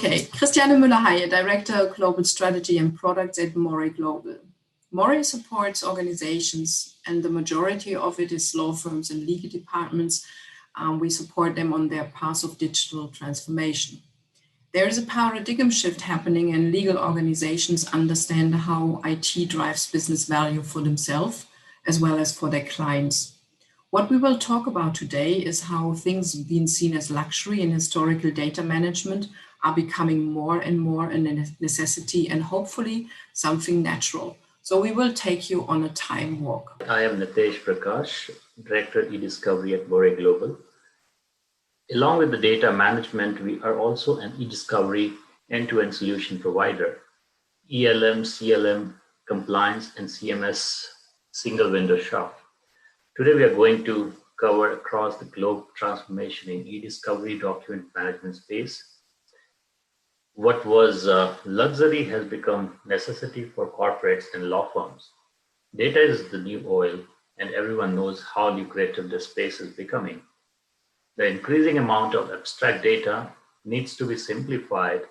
Okay, Christiane Müller-Haye, Director of Global Strategy and Products at Morae Global. Morae supports organizations, and the majority of it is law firms and legal departments. We support them on their path of digital transformation. There is a paradigm shift happening, and legal organizations understand how IT drives business value for themselves as well as for their clients. What we will talk about today is how things being seen as luxury in historical data management are becoming more and more a necessity and hopefully something natural. So we will take you on a time walk. I am Nitesh Prakash, Director of eDiscovery at Morae Global. Along with the data management, we are also an eDiscovery end-to-end solution provider. ELM, CLM, compliance, and CMS single window shop. Today, we are going to cover across the globe transformation in eDiscovery document management space. What was luxury has become necessity for corporates and law firms. Data is the new oil, and everyone knows how lucrative this space is becoming. The increasing amount of abstract data needs to be simplified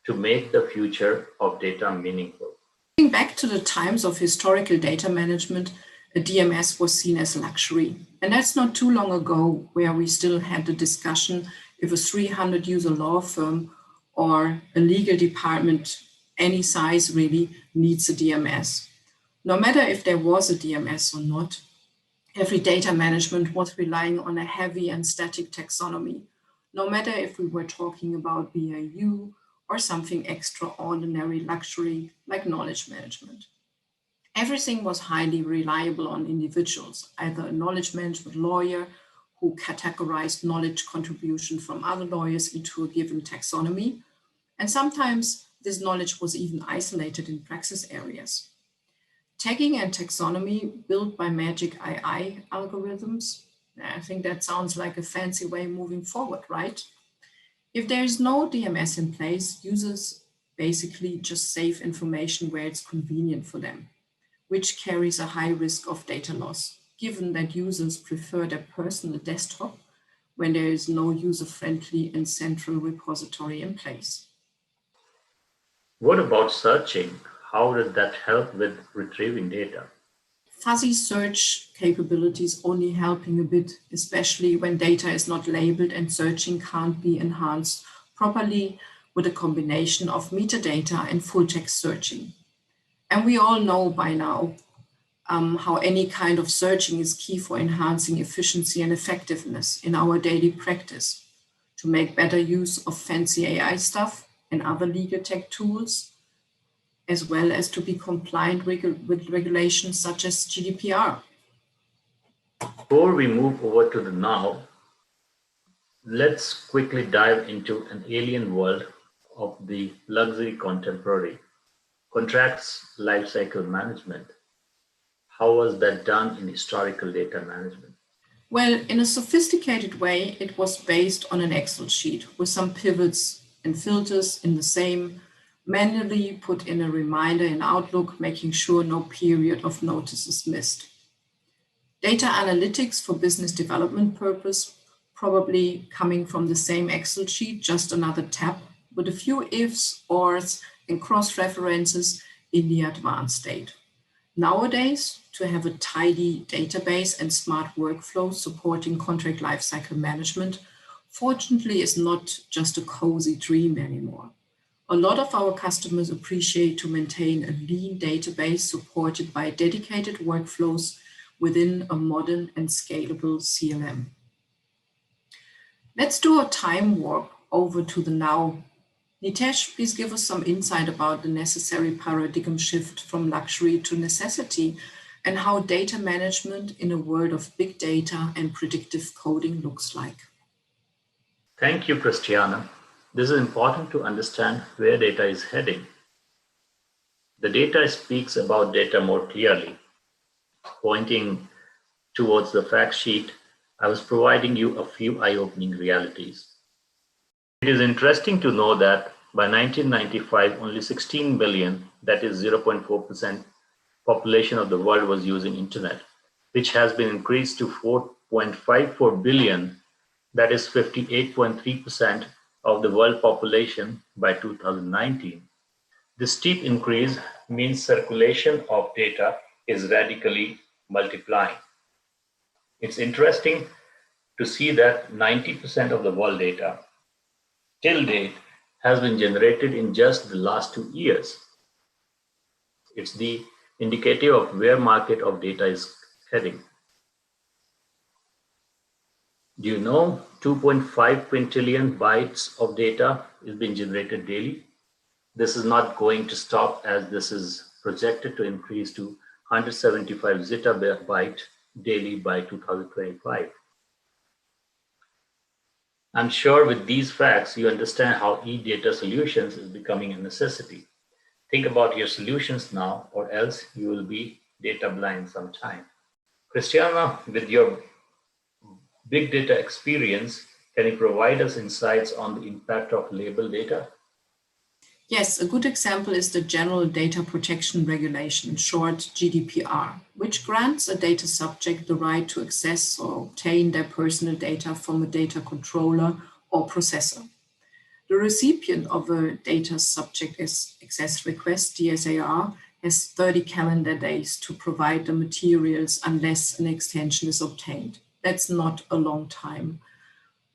to make the future of data meaningful. Going back to the times of historical data management, a DMS was seen as luxury. And that's not too long ago, where we still had the discussion if a 300 user law firm or a legal department, any size really, needs a DMS. No matter if there was a DMS or not, every data management was relying on a heavy and static taxonomy, no matter if we were talking about BAU or something extraordinary luxury like knowledge management. Everything was highly reliable on individuals, either a knowledge management lawyer who categorized knowledge contribution from other lawyers into a given taxonomy, and sometimes this knowledge was even isolated in praxis areas. Tagging and taxonomy built by magic AI algorithms, I think that sounds like a fancy way moving forward, right? If there is no DMS in place, users basically just save information where it's convenient for them, which carries a high risk of data loss, given that users prefer their personal desktop when there is no user-friendly and central repository in place. What about searching? How did that help with retrieving data? Fuzzy search capabilities only helping a bit, especially when data is not labeled and searching can't be enhanced properly with a combination of metadata and full text searching. And we all know by now how any kind of searching is key for enhancing efficiency and effectiveness in our daily practice, to make better use of fancy AI stuff and other legal tech tools, as well as to be compliant with regulations such as GDPR. Before we move over to the now, let's quickly dive into an alien world of the luxury contemporary. Contracts lifecycle management. How was that done in historical data management? Well, in a sophisticated way, it was based on an Excel sheet with some pivots and filters in the same, manually put in a reminder in Outlook, making sure no period of notice is missed. Data analytics for business development purpose, probably coming from the same Excel sheet, just another tab with a few ifs, ors, and cross-references in the advanced state. Nowadays, to have a tidy database and smart workflows supporting contract lifecycle management, fortunately, is not just a cozy dream anymore. A lot of our customers appreciate to maintain a lean database supported by dedicated workflows within a modern and scalable CLM. Let's do a time warp over to the now. Nitesh, please give us some insight about the necessary paradigm shift from luxury to necessity and how data management in a world of big data and predictive coding looks like. Thank you, Christiane. This is important to understand where data is heading. The data speaks about data more clearly. Pointing towards the fact sheet, I was providing you a few eye-opening realities. It is interesting to know that by 1995, only 16 billion, that is 0.4% population of the world was using internet, which has been increased to 4.54 billion, that is 58.3% of the world population by 2019. This steep increase means circulation of data is radically multiplying. It's interesting to see that 90% of the world data till date has been generated in just the last 2 years. It's the indicative of where market of data is heading. Do you know 2.5 quintillion bytes of data is being generated daily? This is not going to stop, as this is projected to increase to 175 zettabyte daily by 2025. I'm sure with these facts, you understand how e-data solutions is becoming a necessity. Think about your solutions now, or else you will be data blind sometime. Christiana, with your big data experience, can you provide us insights on the impact of label data? Yes, a good example is the General Data Protection Regulation, short GDPR, which grants a data subject the right to access or obtain their personal data from a data controller or processor. The recipient of a data subject access request, DSAR, has 30 calendar days to provide the materials unless an extension is obtained. That's not a long time.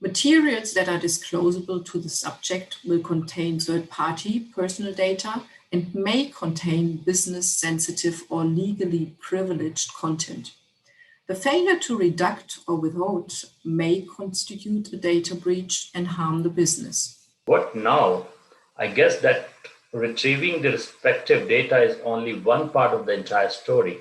Materials that are disclosable to the subject will contain third-party personal data and may contain business-sensitive or legally privileged content. The failure to redact or withhold may constitute a data breach and harm the business. What now? I guess that retrieving the respective data is only one part of the entire story.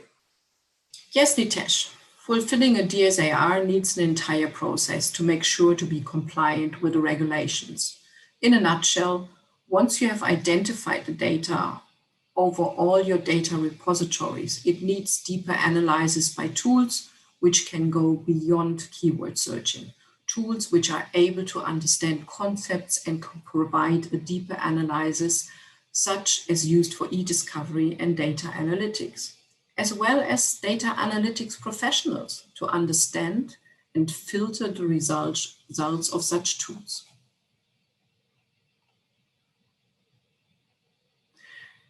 Yes, Nitesh. Fulfilling a DSAR needs an entire process to make sure to be compliant with the regulations. In a nutshell, once you have identified the data over all your data repositories, it needs deeper analysis by tools which can go beyond keyword searching, tools which are able to understand concepts and can provide a deeper analysis, such as used for eDiscovery and data analytics, as well as data analytics professionals to understand and filter the results of such tools.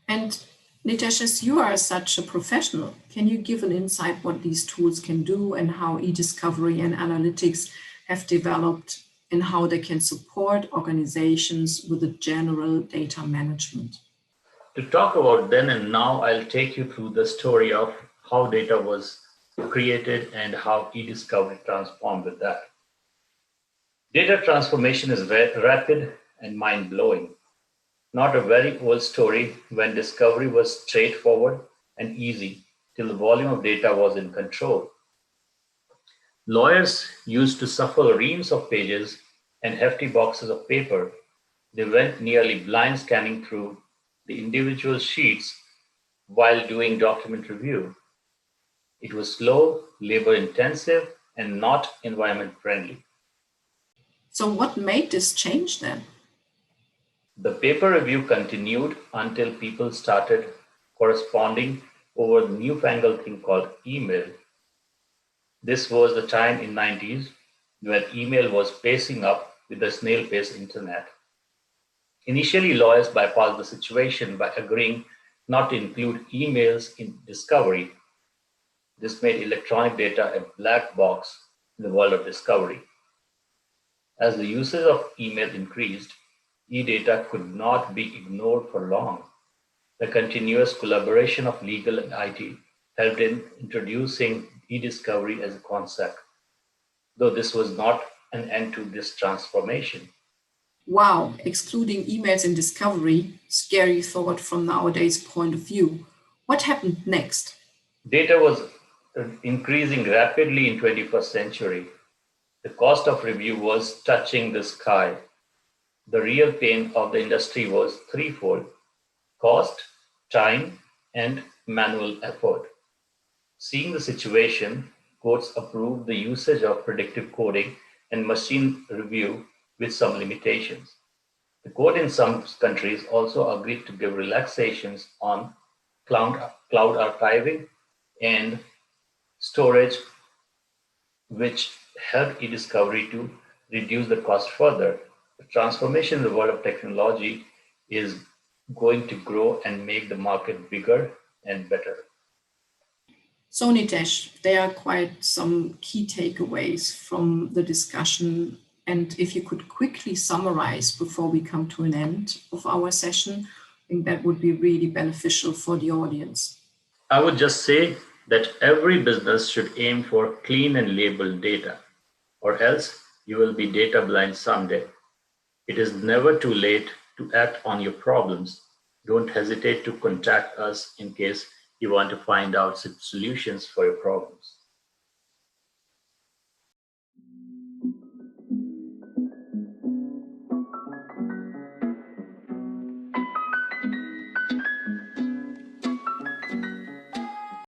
And Nitesh, as you are such a professional, can you give an insight what these tools can do and how eDiscovery and analytics have developed and how they can support organizations with the general data management? To talk about then and now, I'll take you through the story of how data was created and how eDiscovery transformed with that. Data transformation is rapid and mind-blowing. Not a very old story when discovery was straightforward and easy till the volume of data was in control. Lawyers used to shuffle reams of pages and hefty boxes of paper. They went nearly blind scanning through the individual sheets while doing document review. It was slow, labor intensive, and not environment friendly. So what made this change then? The paper review continued until people started corresponding over the newfangled thing called email. This was the time in 90s when email was pacing up with the snail pace internet. Initially, lawyers bypassed the situation by agreeing not to include emails in discovery. This made electronic data a black box in the world of discovery. As the usage of email increased, e-data could not be ignored for long. The continuous collaboration of legal and IT helped in introducing e-discovery as a concept, though this was not an end to this transformation. Wow, excluding emails in discovery, scary thought from nowadays point of view. What happened next? Data was increasing rapidly in 21st century. The cost of review was touching the sky. The real pain of the industry was threefold: cost, time, and manual effort. Seeing the situation, courts approved the usage of predictive coding and machine review with some limitations. The court in some countries also agreed to give relaxations on cloud archiving and storage, which helped eDiscovery to reduce the cost further. The transformation in the world of technology is going to grow and make the market bigger and better. So Nitesh, there are quite some key takeaways from the discussion. And if you could quickly summarize before we come to an end of our session, I think that would be really beneficial for the audience. I would just say that every business should aim for clean and labeled data, or else you will be data blind someday. It is never too late to act on your problems. Don't hesitate to contact us in case you want to find out solutions for your problems.